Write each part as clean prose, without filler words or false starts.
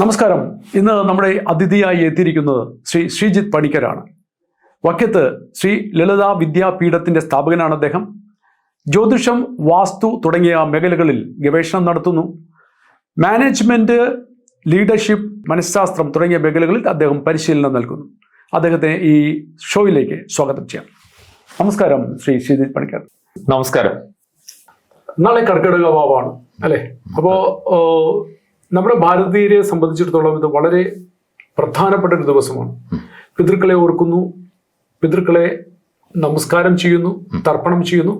നമസ്കാരം. ഇന്ന് നമ്മുടെ അതിഥിയായി എത്തിയിരിക്കുന്നത് ശ്രീ ശ്രീജിത്ത് പണിക്കരാണ്. വക്കത്ത് ശ്രീ ലളിതാ വിദ്യാപീഠത്തിന്റെ സ്ഥാപകനാണ് അദ്ദേഹം. ജ്യോതിഷം, വാസ്തു തുടങ്ങിയ മേഖലകളിൽ ഗവേഷണം നടത്തുന്നു. മാനേജ്മെന്റ്, ലീഡർഷിപ്പ്, മനഃശാസ്ത്രം തുടങ്ങിയ മേഖലകളിൽ അദ്ദേഹം പരിശീലനം നൽകുന്നു. അദ്ദേഹത്തെ ഈ ഷോയിലേക്ക് സ്വാഗതം ചെയ്യാം. നമസ്കാരം ശ്രീ ശ്രീജിത്ത് പണിക്കർ. നമസ്കാരം. നാളെ കർക്കിടക വാവാണ് അല്ലെ? അപ്പോ നമ്മുടെ ഭാരതീയരെ സംബന്ധിച്ചിടത്തോളം ഇത് വളരെ പ്രധാനപ്പെട്ട ഒരു ദിവസമാണ്. പിതൃക്കളെ ഓർക്കുന്നു, പിതൃക്കളെ നമസ്കാരം ചെയ്യുന്നു, തർപ്പണം ചെയ്യുന്നു.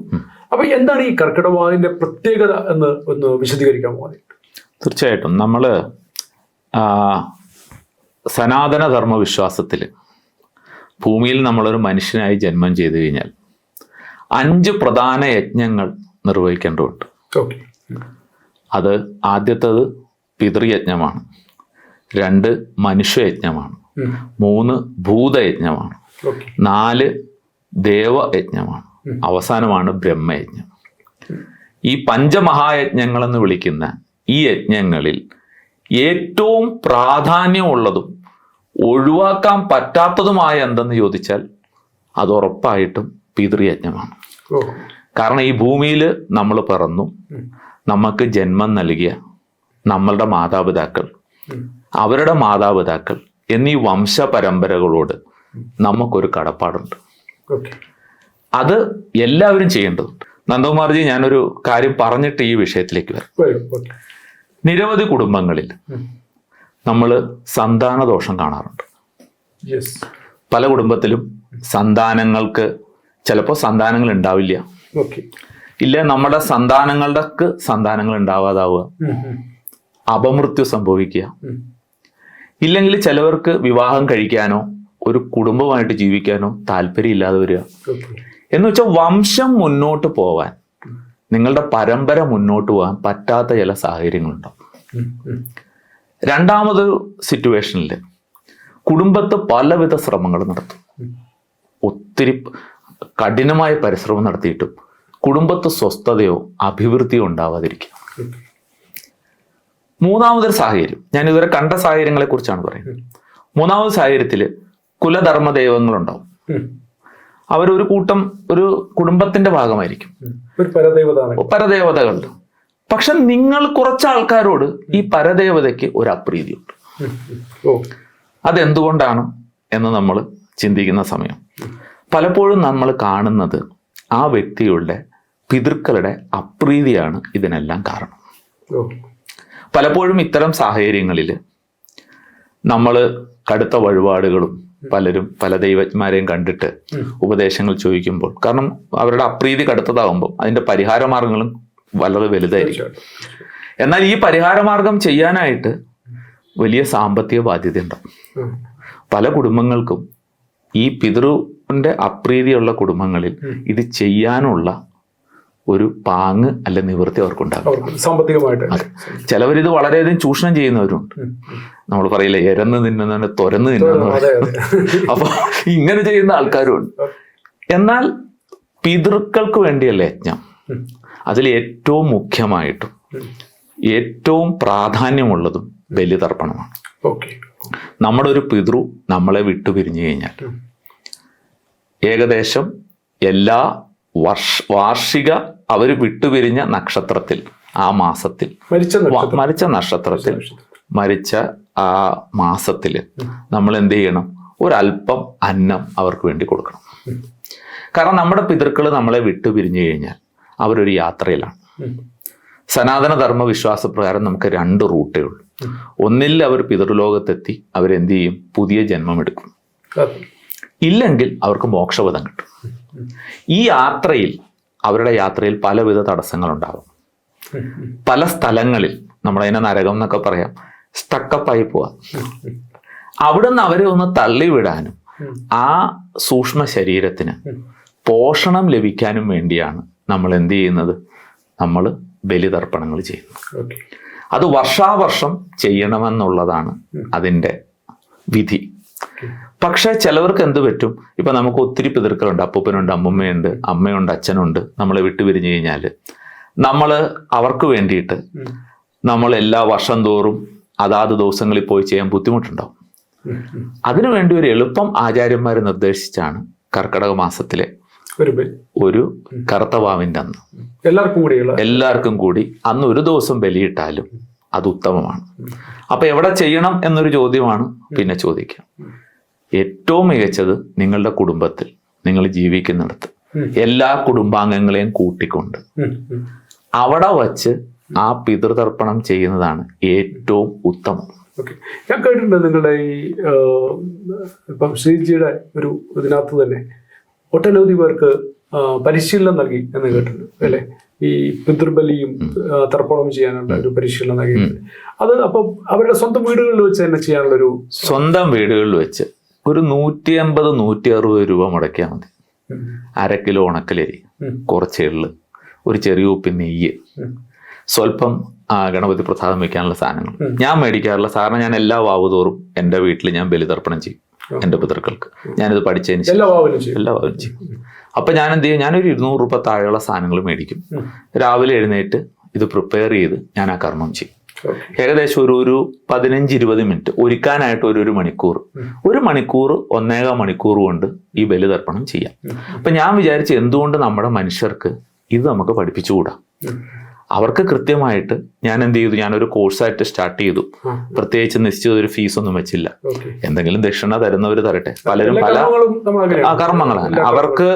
അപ്പൊ എന്താണ് ഈ കർക്കിടകവാവിന്റെ പ്രത്യേകത എന്ന് ഒന്ന് വിശദീകരിക്കാൻ പോകുന്നത്? തീർച്ചയായിട്ടും നമ്മൾ സനാതന ധർമ്മ വിശ്വാസത്തിൽ ഭൂമിയിൽ നമ്മളൊരു മനുഷ്യനായി ജന്മം ചെയ്തു കഴിഞ്ഞാൽ 5 പ്രധാന യജ്ഞങ്ങൾ നിർവഹിക്കേണ്ടതുണ്ട്. അത് ആദ്യത്തേത് പിതൃയജ്ഞമാണ്, 2 മനുഷ്യയജ്ഞമാണ്, 3 ഭൂതയജ്ഞമാണ്, 4 ദേവയജ്ഞമാണ്, അവസാനമാണ് ബ്രഹ്മയജ്ഞം. ഈ പഞ്ചമഹായജ്ഞങ്ങൾ എന്ന് വിളിക്കുന്ന ഈ യജ്ഞങ്ങളിൽ ഏറ്റവും പ്രാധാന്യമുള്ളതും ഒഴിവാക്കാൻ പറ്റാത്തതുമായ എന്തെന്ന് ചോദിച്ചാൽ അത് ഉറപ്പായിട്ടും പിതൃയജ്ഞമാണ്. കാരണം ഈ ഭൂമിയിൽ നമ്മൾ പിറന്നു, നമുക്ക് ജന്മം നൽകിയ നമ്മളുടെ മാതാപിതാക്കൾ, അവരുടെ മാതാപിതാക്കൾ എന്നീ വംശപരമ്പരകളോട് നമുക്കൊരു കടപ്പാടുണ്ട്. അത് എല്ലാവരും ചെയ്യേണ്ടതുണ്ട്. നന്ദകുമാർജി, ഞാനൊരു കാര്യം പറഞ്ഞിട്ട് ഈ വിഷയത്തിലേക്ക് വരാം. നിരവധി കുടുംബങ്ങളിൽ നമ്മൾ സന്താനദോഷം കാണാറുണ്ട്. പല കുടുംബത്തിലും സന്താനങ്ങൾക്ക് ചിലപ്പോൾ സന്താനങ്ങൾ ഉണ്ടാവില്ല, ഇല്ല നമ്മുടെ സന്താനങ്ങൾക്ക് സന്താനങ്ങൾ ഉണ്ടാവാതാവുക, അപമൃത്യു സംഭവിക്കുക, ഇല്ലെങ്കിൽ ചിലവർക്ക് വിവാഹം കഴിക്കാനോ ഒരു കുടുംബമായിട്ട് ജീവിക്കാനോ താല്പര്യമില്ലാതെ വരിക. എന്ന് വെച്ചാൽ വംശം മുന്നോട്ട് പോവാൻ, നിങ്ങളുടെ പരമ്പര മുന്നോട്ട് പോകാൻ പറ്റാത്ത ചില സാഹചര്യങ്ങളുണ്ടാവും. രണ്ടാമതൊരു സിറ്റുവേഷനിൽ കുടുംബത്ത് പലവിധ ശ്രമങ്ങൾ നടത്തും, ഒത്തിരി കഠിനമായ പരിശ്രമം നടത്തിയിട്ടും കുടുംബത്ത് സ്വസ്ഥതയോ അഭിവൃദ്ധിയോ ഉണ്ടാവാതിരിക്കുക. മൂന്നാമതൊരു സാഹചര്യം, ഞാൻ ഇതുവരെ കണ്ട സാഹചര്യങ്ങളെ കുറിച്ചാണ് പറയുന്നത്. മൂന്നാമത് സാഹചര്യത്തിൽ കുലധർമ്മ ദൈവങ്ങളുണ്ടാവും. അവരൊരു കൂട്ടം ഒരു കുടുംബത്തിന്റെ ഭാഗമായിരിക്കും, പരദേവതകൾ. പക്ഷെ നിങ്ങൾ കുറച്ച് ആൾക്കാരോട് ഈ പരദേവതയ്ക്ക് ഒരു അപ്രീതിയുണ്ട്. അതെന്തുകൊണ്ടാണ് എന്ന് നമ്മൾ ചിന്തിക്കുന്ന സമയം പലപ്പോഴും നമ്മൾ കാണുന്നത് ആ വ്യക്തിയുടെ പിതൃക്കളുടെ അപ്രീതിയാണ് ഇതിനെല്ലാം കാരണം. പലപ്പോഴും ഇത്തരം സാഹചര്യങ്ങളിൽ നമ്മൾ കടുത്ത വഴിപാടുകളും പലരും പല ദൈവജ്ഞന്മാരെയും കണ്ടിട്ട് ഉപദേശങ്ങൾ ചോദിക്കുമ്പോൾ, കാരണം അവരുടെ അപ്രീതി കടുത്തതാകുമ്പോൾ അതിന്റെ പരിഹാര മാർഗങ്ങളും വളരെ വലുതായിരിക്കും. എന്നാൽ ഈ പരിഹാര മാർഗം ചെയ്യാനായിട്ട് വലിയ സാമ്പത്തിക ബാധ്യത ഉണ്ടാവും. പല കുടുംബങ്ങൾക്കും ഈ പിതൃന്റെ അപ്രീതിയുള്ള കുടുംബങ്ങളിൽ ഇത് ചെയ്യാനുള്ള ഒരു പാങ്ങ് അല്ല നിവൃത്തി അവർക്കുണ്ടാകും സാമ്പത്തികമായിട്ട്. ചിലവരിത് വളരെയധികം ചൂഷണം ചെയ്യുന്നവരുണ്ട്. നമ്മൾ പറയില്ല, എരന്ന് തിന്നുന്നവനെ തുരന്ന് തിന്നുന്ന. അപ്പൊ ഇങ്ങനെ ചെയ്യുന്ന ആൾക്കാരുണ്ട്. എന്നാൽ പിതൃക്കൾക്ക് വേണ്ടിയല്ല യജ്ഞം. അതിൽ ഏറ്റവും മുഖ്യമായിട്ടും ഏറ്റവും പ്രാധാന്യമുള്ളതും ബലിതർപ്പണമാണ്. നമ്മുടെ ഒരു പിതൃ നമ്മളെ വിട്ടുപിരിഞ്ഞു കഴിഞ്ഞാൽ ഏകദേശം എല്ലാ വാർഷിക അവർ വിട്ടുപിരിഞ്ഞ നക്ഷത്രത്തിൽ, ആ മാസത്തിൽ, മരിച്ച നക്ഷത്രത്തിൽ, മരിച്ച ആ മാസത്തിൽ നമ്മൾ എന്ത് ചെയ്യണം? ഒരല്പം അന്നം അവർക്ക് വേണ്ടി കൊടുക്കണം. കാരണം നമ്മുടെ പിതൃക്കൾ നമ്മളെ വിട്ടുപിരിഞ്ഞു കഴിഞ്ഞാൽ അവരൊരു യാത്രയിലാണ്. സനാതന ധർമ്മ വിശ്വാസപ്രകാരം നമുക്ക് 2 റൂട്ടേ ഉള്ളൂ. ഒന്നിൽ അവർ പിതൃലോകത്തെത്തി അവരെന്ത് ചെയ്യും? പുതിയ ജന്മം എടുക്കും. ഇല്ലെങ്കിൽ അവർക്ക് മോക്ഷപദം കിട്ടും. ഈ യാത്രയിൽ, അവരുടെ യാത്രയിൽ പലവിധ തടസ്സങ്ങളുണ്ടാകും. പല സ്ഥലങ്ങളിൽ, നമ്മളതിനെ നരകം എന്നൊക്കെ പറയാം, സ്റ്റക്കപ്പായി പോവാം. അവിടുന്ന് അവരെ ഒന്ന് തള്ളിവിടാനും ആ സൂക്ഷ്മ ശരീരത്തിന് പോഷണം ലഭിക്കാനും വേണ്ടിയാണ് നമ്മൾ എന്ത് ചെയ്യുന്നത്? നമ്മൾ ബലിതർപ്പണങ്ങൾ ചെയ്യുന്നത്. അത് വർഷാവർഷം ചെയ്യണമെന്നുള്ളതാണ് അതിൻ്റെ വിധി. പക്ഷെ ചിലവർക്ക് എന്ത് പറ്റും? ഇപ്പൊ നമുക്ക് ഒത്തിരി പിതൃക്കളുണ്ട്, അപ്പൂപ്പനുണ്ട്, അമ്മുമ്മയുണ്ട്, അമ്മയുണ്ട്, അച്ഛനുണ്ട്. നമ്മളെ വിട്ടുപിരിഞ്ഞു കഴിഞ്ഞാൽ നമ്മൾ അവർക്ക് വേണ്ടിയിട്ട് നമ്മൾ എല്ലാ വർഷം തോറും അതാത് ദിവസങ്ങളിൽ പോയി ചെയ്യാൻ ബുദ്ധിമുട്ടുണ്ടാവും. അതിനുവേണ്ടി ഒരു എളുപ്പം ആചാര്യന്മാർ നിർദ്ദേശിച്ചാണ് കർക്കിടക മാസത്തിലെ ഒരു കറുത്ത വാവിന്റെ അന്ന് എല്ലാവർക്കും കൂടി അന്ന് ഒരു ദിവസം ബലിയിട്ടാലും അത് ഉത്തമമാണ്. അപ്പൊ എവിടെ ചെയ്യണം എന്നൊരു ചോദ്യമാണ് പിന്നെ ചോദിക്കാം. ഏറ്റവും മികച്ചത് നിങ്ങളുടെ കുടുംബത്തിൽ, നിങ്ങൾ ജീവിക്കുന്നിടത്ത് എല്ലാ കുടുംബാംഗങ്ങളെയും കൂട്ടിക്കൊണ്ട് അവിടെ വച്ച് ആ പിതൃതർപ്പണം ചെയ്യുന്നതാണ് ഏറ്റവും ഉത്തമം. ഞാൻ കേട്ടിട്ടുണ്ട് നിങ്ങളുടെ ഈ ഇപ്പം ശ്രീജിയുടെ ഒരു ഇതിനകത്ത് തന്നെ ഒട്ടനവധി പേർക്ക് പരിശീലനം നൽകി എന്ന് കേട്ടിട്ടുണ്ട് അല്ലെ? ഈ പിതൃബലിയും തർപ്പണവും ചെയ്യാനുള്ള ഒരു പരിശീലനം നൽകിയിട്ടുണ്ട്. അത് അപ്പം അവരുടെ സ്വന്തം വീടുകളിൽ വെച്ച് തന്നെ ചെയ്യാനുള്ള ഒരു സ്വന്തം വീടുകളിൽ വെച്ച് ഒരു 150-160 രൂപ മുടക്കിയാൽ മതി. 1/2 കിലോ ഉണക്കലരി, കുറച്ച് എള്ള്, ഒരു ചെറിയ ഉപ്പിൻ നെയ്യ്, സ്വല്പം ഗണപതി പ്രസാദം വെക്കാനുള്ള സാധനങ്ങൾ. ഞാൻ മേടിക്കാറുള്ള സാധാരണ ഞാൻ എല്ലാ വാവ് തോറും എൻ്റെ വീട്ടിൽ ഞാൻ ബലിതർപ്പണം ചെയ്യും എൻ്റെ പിതൃക്കൾക്ക്. ഞാനിത് പഠിച്ചതിന് എല്ലാ വാവിലും ചെയ്യും. അപ്പൊ ഞാൻ എന്ത് ചെയ്യും, ഞാനൊരു 200 രൂപ താഴെയുള്ള സാധനങ്ങൾ മേടിക്കും. രാവിലെ എഴുന്നേറ്റ് ഇത് പ്രിപ്പയർ ചെയ്ത് ഞാൻ ആ കർമ്മം ചെയ്യും. ഏകദേശം ഒരു 15-20 മിനിറ്റ് ഒരുക്കാനായിട്ട് ഒരു മണിക്കൂർ, 1 മണിക്കൂർ 1.25 മണിക്കൂർ കൊണ്ട് ഈ ബലിതർപ്പണം ചെയ്യാം. അപ്പൊ ഞാൻ വിചാരിച്ചു എന്തുകൊണ്ട് നമ്മുടെ മനുഷ്യർക്ക് ഇത് നമുക്ക് പഠിപ്പിച്ചുകൂടാ? അവർക്ക് കൃത്യമായിട്ട് ഞാൻ എന്ത് ചെയ്തു, ഞാനൊരു കോഴ്സായിട്ട് സ്റ്റാർട്ട് ചെയ്തു. പ്രത്യേകിച്ച് നിശ്ചിത ഒരു ഫീസ് ഒന്നും വെച്ചില്ല. എന്തെങ്കിലും ദക്ഷിണ തരുന്നവർ തരട്ടെ. പലരും പല കർമ്മങ്ങളാണ്, അവർക്ക്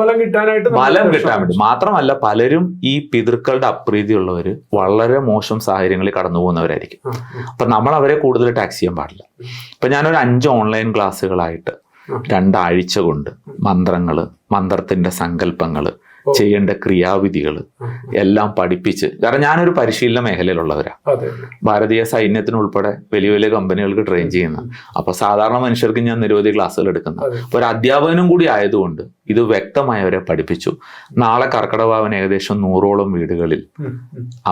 ബലം കിട്ടാൻ വേണ്ടി മാത്രമല്ല. പലരും ഈ പിതൃക്കളുടെ അപ്രീതിയുള്ളവര് വളരെ മോശം സാഹചര്യങ്ങളിൽ കടന്നു പോകുന്നവരായിരിക്കും. അപ്പൊ നമ്മൾ അവരെ കൂടുതൽ ടാക്സ് ചെയ്യാൻ പാടില്ല. അപ്പൊ ഞാനൊരു 5 ഓൺലൈൻ ക്ലാസ്സുകളായിട്ട് 2 ആഴ്ച കൊണ്ട് മന്ത്രങ്ങള്, മന്ത്രത്തിന്റെ സങ്കല്പങ്ങള്, ചെയ്യേണ്ട ക്രിയാവിധികൾ എല്ലാം പഠിപ്പിച്ച്, കാരണം ഞാനൊരു പരിശീലന മേഖലയിലുള്ളവരാ. ഭാരതീയ സൈന്യത്തിനുൾപ്പെടെ വലിയ വലിയ കമ്പനികൾക്ക് ട്രെയിൻ ചെയ്യുന്ന, അപ്പൊ സാധാരണ മനുഷ്യർക്ക് ഞാൻ നിരവധി ക്ലാസ്സുകൾ എടുക്കുന്ന ഒരു അധ്യാപകനും കൂടി ആയതുകൊണ്ട് ഇത് വ്യക്തമായവരെ പഠിപ്പിച്ചു. നാളെ കർക്കിടകവാവിന് ഏകദേശം 100ഓളം വീടുകളിൽ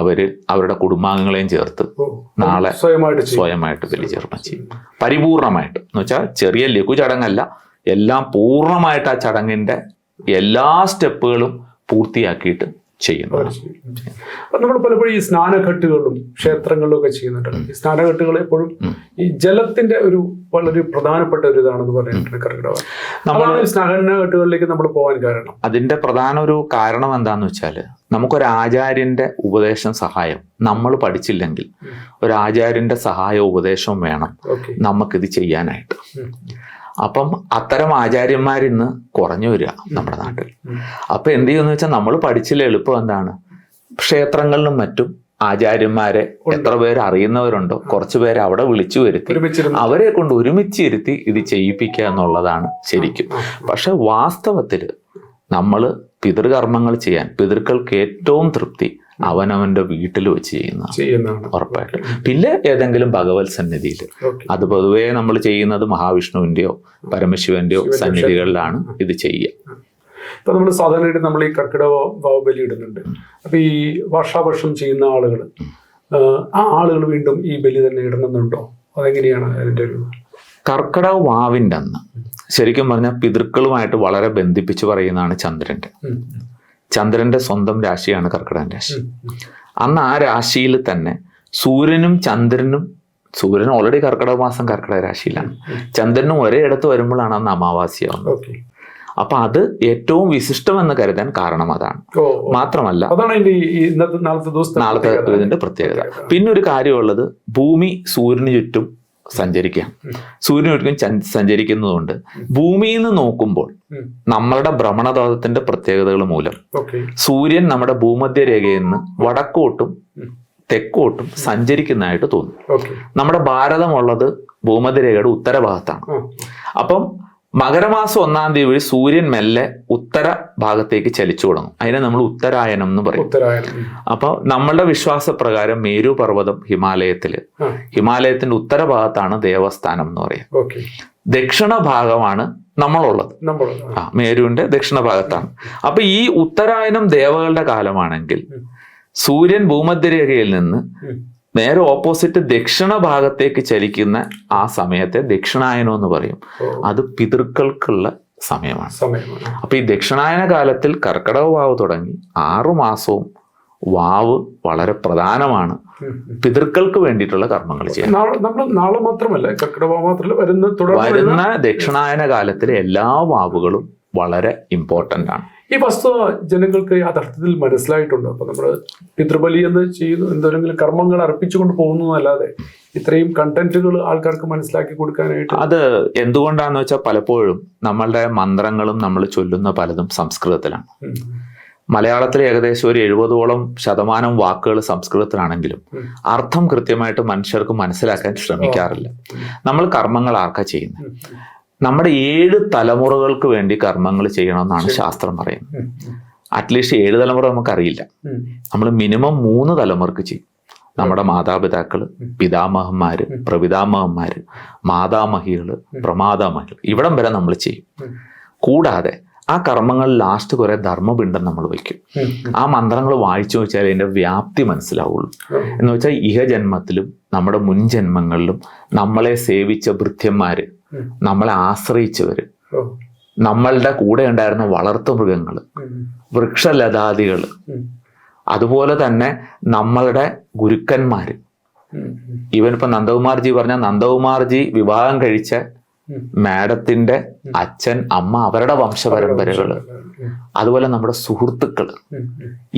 അവര് അവരുടെ കുടുംബാംഗങ്ങളെയും ചേർത്ത് നാളെ സ്വയമായിട്ട് ബലിതർപ്പണം ചെയ്യും. പരിപൂർണമായിട്ട് എന്ന് വെച്ചാൽ ചെറിയ ലഘു ചടങ്ങല്ല, എല്ലാം പൂർണ്ണമായിട്ട് ആ ചടങ്ങിന്റെ എല്ലാ സ്റ്റെപ്പുകളും പൂർത്തിയാക്കിയിട്ട് ചെയ്യുന്നു. നമ്മൾ പലപ്പോഴും ഈ സ്നാനഘട്ടുകളിലും ക്ഷേത്രങ്ങളിലും ഒക്കെ ചെയ്യുന്നുണ്ട്. ഈ സ്നാനഘട്ടുകൾ എപ്പോഴും ഈ ജലത്തിന്റെ ഒരു വളരെ പ്രധാനപ്പെട്ട ഒരു ഇതാണെന്ന് പറഞ്ഞിട്ടുണ്ട് കർക്കിടകം. നമ്മൾ സ്നാനഘട്ടുകളിലേക്ക് നമ്മൾ പോകാൻ കാരണം, അതിന്റെ പ്രധാന ഒരു കാരണം എന്താന്ന് വെച്ചാല്, നമുക്കൊരു ആചാര്യന്റെ ഉപദേശം സഹായം നമ്മൾ പഠിച്ചില്ലെങ്കിൽ ഒരു ആചാര്യന്റെ സഹായ ഉപദേശവും വേണം നമുക്കിത് ചെയ്യാനായിട്ട്. അപ്പം അത്തരം ആചാര്യന്മാരിന്ന് കുറഞ്ഞു വരിക നമ്മുടെ നാട്ടിൽ. അപ്പൊ എന്ത് ചെയ്യുമെന്ന് വെച്ചാൽ, നമ്മൾ പഠിച്ചില്ല എളുപ്പം എന്താണ്, ക്ഷേത്രങ്ങളിലും മറ്റും ആചാര്യന്മാരെ എത്ര പേര് അറിയുന്നവരുണ്ടോ കുറച്ചു പേരെ അവിടെ വിളിച്ചു വരുത്തി അവരെ കൊണ്ട് ഒരുമിച്ച് ഇരുത്തി ഇത് ചെയ്യിപ്പിക്കുക എന്നുള്ളതാണ് ശരിക്കും. പക്ഷെ വാസ്തവത്തിൽ നമ്മൾ പിതൃകർമ്മങ്ങൾ ചെയ്യാൻ പിതൃക്കൾക്ക് ഏറ്റവും തൃപ്തി അവനവന്റെ വീട്ടിൽ വെച്ച് ചെയ്യുന്നതാണ് ഉറപ്പായിട്ട്. പിന്നെ ഏതെങ്കിലും ഭഗവത് സന്നിധിയിൽ, അത് പൊതുവേ നമ്മൾ ചെയ്യുന്നത് മഹാവിഷ്ണുവിന്റെയോ പരമശിവന്റെയോ സന്നിധികളിലാണ് ഇത് ചെയ്യുക. ഇപ്പൊ നമ്മൾ സാധാരണയായിട്ട് നമ്മൾ ഈ കർക്കിടക വാവ് ബലി ഇടുന്നുണ്ട്. അപ്പൊ ഈ വർഷാവർഷം ചെയ്യുന്ന ആളുകൾ, ആ ആളുകൾ വീണ്ടും ഈ ബലി തന്നെ ഇടണമെന്നുണ്ടോ? അതെങ്ങനെയാണ് അതിന്റെ ഒരു? കർക്കിടക വാവിന്റെ അന്ന് ശരിക്കും പറഞ്ഞാൽ പിതൃക്കളുമായിട്ട് വളരെ ബന്ധിപ്പിച്ച് പറയുന്നതാണ് ചന്ദ്രന്റെ സ്വന്തം രാശിയാണ് കർക്കിടക രാശി. അന്ന് ആ രാശിയിൽ തന്നെ സൂര്യനും ചന്ദ്രനും, സൂര്യൻ ഓൾറെഡി കർക്കിടക മാസം കർക്കിടക രാശിയിലാണ്, ചന്ദ്രനും ഒരേ ഇടത്ത് വരുമ്പോഴാണ് അന്ന് അമാവാസ്യയാവുന്നത്. അപ്പൊ അത് ഏറ്റവും വിശിഷ്ടമെന്ന് കരുതാൻ കാരണം അതാണ്. മാത്രമല്ല നാളത്തെ ഇതിന്റെ പ്രത്യേകത. പിന്നെ ഒരു കാര്യമുള്ളത്, ഭൂമി സൂര്യന് ചുറ്റും സഞ്ചരിക്കാം. സൂര്യന് ചുറ്റും സഞ്ചരിക്കുന്നതുകൊണ്ട് ഭൂമിയിൽ നിന്ന് നോക്കുമ്പോൾ നമ്മളുടെ ഭ്രമണപഥത്തിന്റെ പ്രത്യേകതകൾ മൂലം സൂര്യൻ നമ്മുടെ ഭൂമധ്യരേഖയിൽ നിന്ന് വടക്കോട്ടും തെക്കോട്ടും സഞ്ചരിക്കുന്നതായിട്ട് തോന്നും. നമ്മുടെ ഭാരതമുള്ളത് ഭൂമധ്യരേഖയുടെ ഉത്തരഭാഗത്താണ്. അപ്പം മകരമാസം 1-ാം തീയതി വഴി സൂര്യൻ മെല്ലെ ഉത്തര ഭാഗത്തേക്ക് ചലിച്ചു തുടങ്ങും. അതിനെ നമ്മൾ ഉത്തരായനം എന്ന് പറയും. അപ്പൊ നമ്മളുടെ വിശ്വാസപ്രകാരം മേരു പർവ്വതം ഹിമാലയത്തിന്റെ ഉത്തരഭാഗത്താണ് ദേവസ്ഥാനം എന്ന് പറയാം. ദക്ഷിണ ഭാഗമാണ് നമ്മളുള്ളത്, മേരുവിന്റെ ദക്ഷിണ ഭാഗത്താണ്. അപ്പൊ ഈ ഉത്തരായനം ദേവകളുടെ കാലമാണെങ്കിൽ സൂര്യൻ ഭൂമധ്യരേഖയിൽ നിന്ന് നേരെ ഓപ്പോസിറ്റ് ദക്ഷിണ ഭാഗത്തേക്ക് ചലിക്കുന്ന ആ സമയത്തെ ദക്ഷിണായനം എന്ന് പറയും. അത് പിതൃക്കൾക്കുള്ള സമയമാണ്. അപ്പൊ ഈ ദക്ഷിണായന കാലത്തിൽ കർക്കിടക വാവ് തുടങ്ങി 6 മാസവും വാവ് വളരെ പ്രധാനമാണ്. പിതൃക്കൾക്ക് വേണ്ടിയിട്ടുള്ള കർമ്മങ്ങൾ ചെയ്യാം. നമ്മൾ നാളെ മാത്രമല്ല, കർക്കിടക മാത്രമല്ല, വരുന്ന ദക്ഷിണായന കാലത്തിലെ എല്ലാ വാവുകളും വളരെ ഇമ്പോർട്ടൻ്റ് ആണ്. ഈ വസ്തുത ജനങ്ങൾക്ക് യഥാർത്ഥത്തിൽ മനസ്സിലായിട്ടുണ്ട്. അപ്പൊ നമ്മൾ പിതൃബലി എന്ന് ചെയ്യുന്നു, എന്തെങ്കിലും കർമ്മങ്ങൾ അർപ്പിച്ചുകൊണ്ട് പോകുന്നതല്ലാതെ ഇത്രയും കണ്ടന്റുകൾ ആൾക്കാർക്ക് മനസ്സിലാക്കി കൊടുക്കാനായിട്ട് അത് എന്തുകൊണ്ടാന്ന് വെച്ചാൽ പലപ്പോഴും നമ്മളുടെ മന്ത്രങ്ങളും നമ്മൾ ചൊല്ലുന്ന പലതും സംസ്കൃതത്തിലാണ്. മലയാളത്തിൽ ഏകദേശം ഒരു 70% വാക്കുകൾ സംസ്കൃതത്തിലാണെങ്കിലും അർത്ഥം കൃത്യമായിട്ട് മനുഷ്യർക്ക് മനസ്സിലാക്കാൻ ശ്രമിക്കാറില്ല. നമ്മൾ കർമ്മങ്ങൾ ആർക്കാ ചെയ്യുന്നത്? നമ്മുടെ 7 തലമുറകൾക്ക് വേണ്ടി കർമ്മങ്ങൾ ചെയ്യണമെന്നാണ് ശാസ്ത്രം പറയുന്നത്. അറ്റ്ലീസ്റ്റ് 7 തലമുറ നമുക്കറിയില്ല, നമ്മൾ മിനിമം 3 തലമുറക്ക് ചെയ്യും. നമ്മുടെ മാതാപിതാക്കള്, പിതാമഹന്മാര്, പ്രപിതാമഹന്മാര്, മാതാമഹികള്, പ്രമാതാമഹികൾ, ഇവിടം വരെ നമ്മൾ ചെയ്യും. കൂടാതെ ആ കർമ്മങ്ങളിൽ ലാസ്റ്റ് കുറെ ധർമ്മപിണ്ഡം നമ്മൾ വയ്ക്കും. ആ മന്ത്രങ്ങൾ വായിച്ചു വെച്ചാൽ അതിന്റെ വ്യാപ്തി മനസ്സിലാവുള്ളൂ. എന്ന് വെച്ചാൽ ഇഹജന്മത്തിലും നമ്മുടെ മുൻ ജന്മങ്ങളിലും നമ്മളെ സേവിച്ച ഭൃത്യന്മാര്, നമ്മളെ ആശ്രയിച്ചവര്, നമ്മളുടെ കൂടെ ഉണ്ടായിരുന്ന വളർത്തു മൃഗങ്ങള്, വൃക്ഷലതാദികള്, അതുപോലെ തന്നെ നമ്മളുടെ ഗുരുക്കന്മാര്. ഇവനിപ്പോ നന്ദകുമാർജി പറഞ്ഞ നന്ദകുമാർജി വിവാഹം കഴിച്ച മാഡത്തിന്റെ അച്ഛൻ, അമ്മ, അവരുടെ വംശപരമ്പരകള്, അതുപോലെ നമ്മുടെ സുഹൃത്തുക്കള്,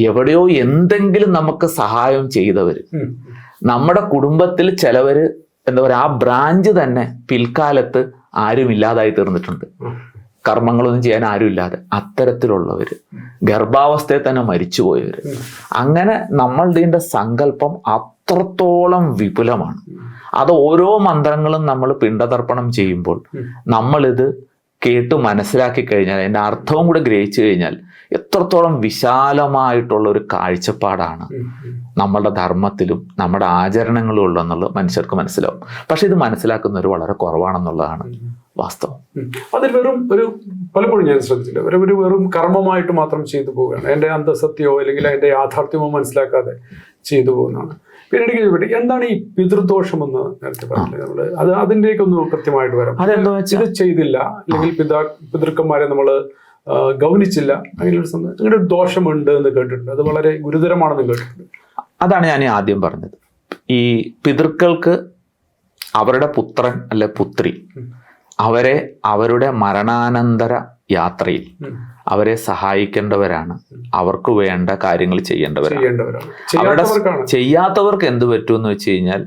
എവിടെയോ എന്തെങ്കിലും നമുക്ക് സഹായം ചെയ്തവര്, നമ്മുടെ കുടുംബത്തിൽ ചിലവര് എന്താ പറയുക, ആ ബ്രാഞ്ച് തന്നെ പിൽക്കാലത്ത് ആരും ഇല്ലാതായി തീർന്നിട്ടുണ്ട്. കർമ്മങ്ങളൊന്നും ചെയ്യാൻ ആരും ഇല്ലാതെ അത്തരത്തിലുള്ളവര്, ഗർഭാവസ്ഥയിൽ തന്നെ മരിച്ചുപോയവര്. അങ്ങനെ നമ്മളുടെ സങ്കല്പം അത്രത്തോളം വിപുലമാണ്. അത് ഓരോ മന്ത്രങ്ങളും നമ്മൾ പിണ്ടതർപ്പണം ചെയ്യുമ്പോൾ നമ്മളിത് കേട്ട് മനസ്സിലാക്കി കഴിഞ്ഞാൽ, അതിൻ്റെ അർത്ഥവും കൂടെ ഗ്രഹിച്ചു കഴിഞ്ഞാൽ എത്രത്തോളം വിശാലമായിട്ടുള്ള ഒരു കാഴ്ചപ്പാടാണ് നമ്മളുടെ ധർമ്മത്തിലും നമ്മുടെ ആചരണങ്ങളും ഉള്ളതെന്നുള്ളത് മനുഷ്യർക്ക് മനസ്സിലാവും. പക്ഷെ ഇത് മനസ്സിലാക്കുന്നവർ വളരെ കുറവാണെന്നുള്ളതാണ് വാസ്തവം. അതിൽ ഒരു പലപ്പോഴും ഞാൻ ശ്രദ്ധിച്ചില്ല, വെറും കർമ്മമായിട്ട് മാത്രം ചെയ്തു പോവുകയാണ്. അതിന്റെ അന്തസത്യമോ അല്ലെങ്കിൽ അതിന്റെ യാഥാർത്ഥ്യമോ മനസ്സിലാക്കാതെ ചെയ്തു പോകുന്നതാണ്. പിന്നീട് എന്താണ് ഈ പിതൃദോഷം എന്ന് നേരത്തെ പറഞ്ഞില്ലേ നമ്മള്, അത് അതിൻ്റെയൊക്കെ ഒന്ന് കൃത്യമായിട്ട് വരാം. ഇത് ചെയ്തില്ല അല്ലെങ്കിൽ പിതൃക്കന്മാരെ നമ്മള് ഗൗനിച്ചില്ല, അങ്ങനെ ഒരു ദോഷമുണ്ട് എന്ന് കേട്ടിട്ടുണ്ട്. അത് വളരെ ഗുരുതരമാണെന്ന് കേട്ടിട്ടുണ്ട്. അതാണ് ഞാൻ ആദ്യം പറഞ്ഞത്. ഈ പിതൃക്കൾക്ക് അവരുടെ പുത്രൻ അല്ലെ പുത്രി അവരെ അവരുടെ മരണാനന്തര യാത്രയിൽ അവരെ സഹായിക്കേണ്ടവരാണ്, അവർക്ക് വേണ്ട കാര്യങ്ങൾ ചെയ്യേണ്ടവരാണ്. അവരുടെ ചെയ്യാത്തവർക്ക് എന്ത് പറ്റുമെന്ന് വെച്ച് കഴിഞ്ഞാൽ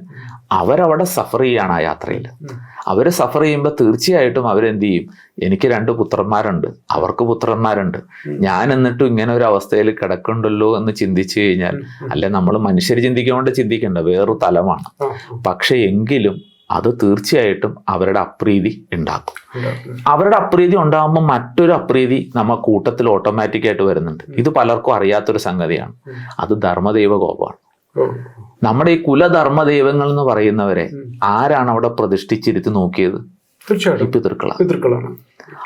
അവരവിടെ സഫർ ചെയ്യാണ്. ആ യാത്രയിൽ അവര് സഫർ ചെയ്യുമ്പോൾ തീർച്ചയായിട്ടും അവരെന്ത് ചെയ്യും? എനിക്ക് 2 പുത്രന്മാരുണ്ട്, അവർക്ക് പുത്രന്മാരുണ്ട്, ഞാൻ എന്നിട്ടും ഇങ്ങനെ ഒരു അവസ്ഥയിൽ കിടക്കണ്ടല്ലോ എന്ന് ചിന്തിച്ചു കഴിഞ്ഞാൽ, അല്ലെ നമ്മൾ മനുഷ്യർ ചിന്തിക്കൊണ്ട് ചിന്തിക്കേണ്ട വേറൊരു തലമാണ്. പക്ഷെ എങ്കിലും അത് തീർച്ചയായിട്ടും അവരുടെ അപ്രീതി ഉണ്ടാക്കും. അവരുടെ അപ്രീതി ഉണ്ടാകുമ്പോൾ മറ്റൊരു അപ്രീതി നമ്മ കൂട്ടത്തിൽ ഓട്ടോമാറ്റിക്കായിട്ട് വരുന്നുണ്ട്. ഇത് പലർക്കും അറിയാത്തൊരു സംഗതിയാണ്. അത് ധർമ്മദൈവ കോപമാണ്. നമ്മുടെ ഈ കുലധർമ്മദൈവങ്ങൾ എന്ന് പറയുന്നവരെ ആരാണ് അവിടെ പ്രതിഷ്ഠിച്ചിരുത്തി നോക്കിയത്? തീർച്ചയായിട്ടും പിതൃക്കളാണ്.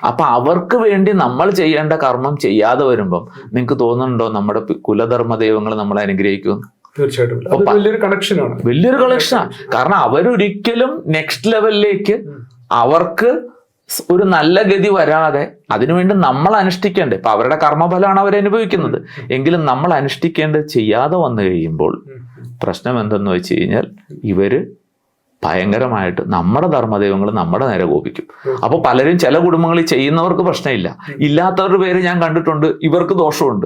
അപ്പൊ അവർക്ക് വേണ്ടി നമ്മൾ ചെയ്യേണ്ട കർമ്മം ചെയ്യാതെ വരുമ്പം നിങ്ങൾക്ക് തോന്നുന്നുണ്ടോ നമ്മുടെ കുലധർമ്മദൈവങ്ങൾ നമ്മളെ അനുഗ്രഹിക്കുമെന്ന്? തീർച്ചയായിട്ടും വലിയൊരു കണക്ഷനാണ്. കാരണം അവരൊരിക്കലും നെക്സ്റ്റ് ലെവലിലേക്ക് അവർക്ക് ഒരു നല്ല ഗതി വരാതെ അതിനുവേണ്ടി നമ്മൾ അനുഷ്ഠിക്കേണ്ടത്, ഇപ്പൊ അവരുടെ കർമ്മഫലമാണ് അവരനുഭവിക്കുന്നത്, എങ്കിലും നമ്മൾ അനുഷ്ഠിക്കേണ്ടത് ചെയ്യാതെ വന്നു കഴിയുമ്പോൾ പ്രശ്നം എന്തെന്ന് വെച്ച് കഴിഞ്ഞാൽ ഇവര് ഭയങ്കരമായിട്ട് നമ്മുടെ ധർമ്മദൈവങ്ങൾ നമ്മുടെ നേരെ കോപിക്കും. അപ്പൊ പലരും ചില കുടുംബങ്ങളിൽ ചെയ്യുന്നവർക്ക് പ്രശ്നമില്ല, ഇല്ലാത്തവരുടെ പേര് ഞാൻ കണ്ടിട്ടുണ്ട്, ഇവർക്ക് ദോഷമുണ്ട്.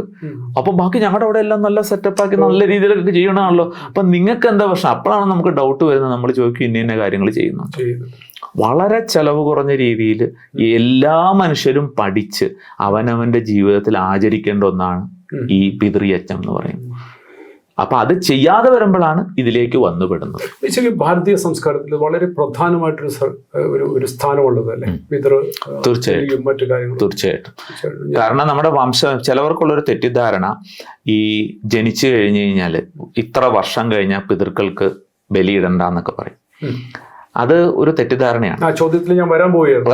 അപ്പൊ ബാക്കി ഞങ്ങളുടെ അവിടെ എല്ലാം നല്ല സെറ്റപ്പാക്കി നല്ല രീതിയിലൊക്കെ ചെയ്യണമല്ലോ, അപ്പൊ നിങ്ങൾക്ക് എന്താ പ്രശ്നം? അപ്പോഴാണ് നമുക്ക് ഡൗട്ട് വരുന്നത്. നമ്മൾ ചോദിക്കും ഇന്ന കാര്യങ്ങൾ ചെയ്യുന്നു. വളരെ ചെലവ് കുറഞ്ഞ രീതിയിൽ എല്ലാ മനുഷ്യരും പഠിച്ച് അവനവന്റെ ജീവിതത്തിൽ ആചരിക്കേണ്ട ഒന്നാണ് ഈ പിതൃയജ്ഞം എന്ന് പറയുന്നത്. അപ്പൊ അത് ചെയ്യാതെ വരുമ്പോഴാണ് ഇതിലേക്ക് വന്നുപെടുന്നത്. ഭാരതീയ സംസ്കാരത്തിൽ വളരെ പ്രധാനമായിട്ടൊരു ഒരു സ്ഥാനമുള്ളത് അല്ലേ തീർച്ചയായിട്ടും മറ്റു കാര്യങ്ങൾ? തീർച്ചയായിട്ടും. കാരണം നമ്മുടെ ചിലവർക്കുള്ളൊരു തെറ്റിദ്ധാരണ, ഈ ജനിച്ചു കഴിഞ്ഞു കഴിഞ്ഞാൽ ഇത്ര വർഷം കഴിഞ്ഞാൽ പിതൃക്കൾക്ക് ബലിയിടണ്ടെന്നൊക്കെ പറയും. അത് ഒരു തെറ്റിദ്ധാരണയാണ്. ആ ചോദ്യത്തിൽ ഞാൻ വരാൻ പോവുകയാണ്.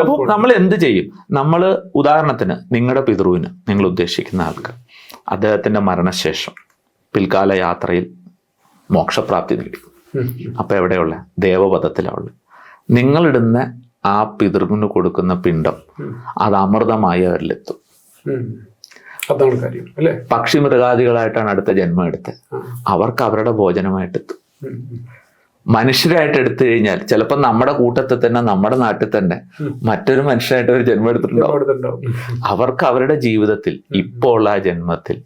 അപ്പോൾ നമ്മൾ എന്ത് ചെയ്യും? നമ്മൾ ഉദാഹരണത്തിന് നിങ്ങളുടെ പിതൃവിന്, നിങ്ങൾ ഉദ്ദേശിക്കുന്ന ആൾക്ക് അദ്ദേഹത്തിന്റെ മരണശേഷം പിൽക്കാല യാത്രയിൽ മോക്ഷപ്രാപ്തി നേടി. അപ്പൊ എവിടെയുള്ള ദേവപദത്തിലുള്ള നിങ്ങളിടുന്ന ആ പിതൃവിന് കൊടുക്കുന്ന പിണ്ഡം അത് അമൃതമായി അവരിലെത്തും. അതാണ് കാര്യം അല്ലേ. പക്ഷി മൃഗാദികളായിട്ടാണ് അടുത്ത ജന്മം എടുത്തത്. അവർക്ക് അവരുടെ ഭോജനമായിട്ടെത്തും. മനുഷ്യരായിട്ട് എടുത്തു കഴിഞ്ഞാൽ ചിലപ്പോൾ നമ്മുടെ കൂട്ടത്തിൽ തന്നെ, നമ്മുടെ നാട്ടിൽ തന്നെ മറ്റൊരു മനുഷ്യരായിട്ട് ഒരു ജന്മം എടുത്തിട്ടുണ്ടാവും. അവർക്ക് അവരുടെ ജീവിതത്തിൽ ഇപ്പോൾ ഉള്ള ആ ജന്മത്തിൽ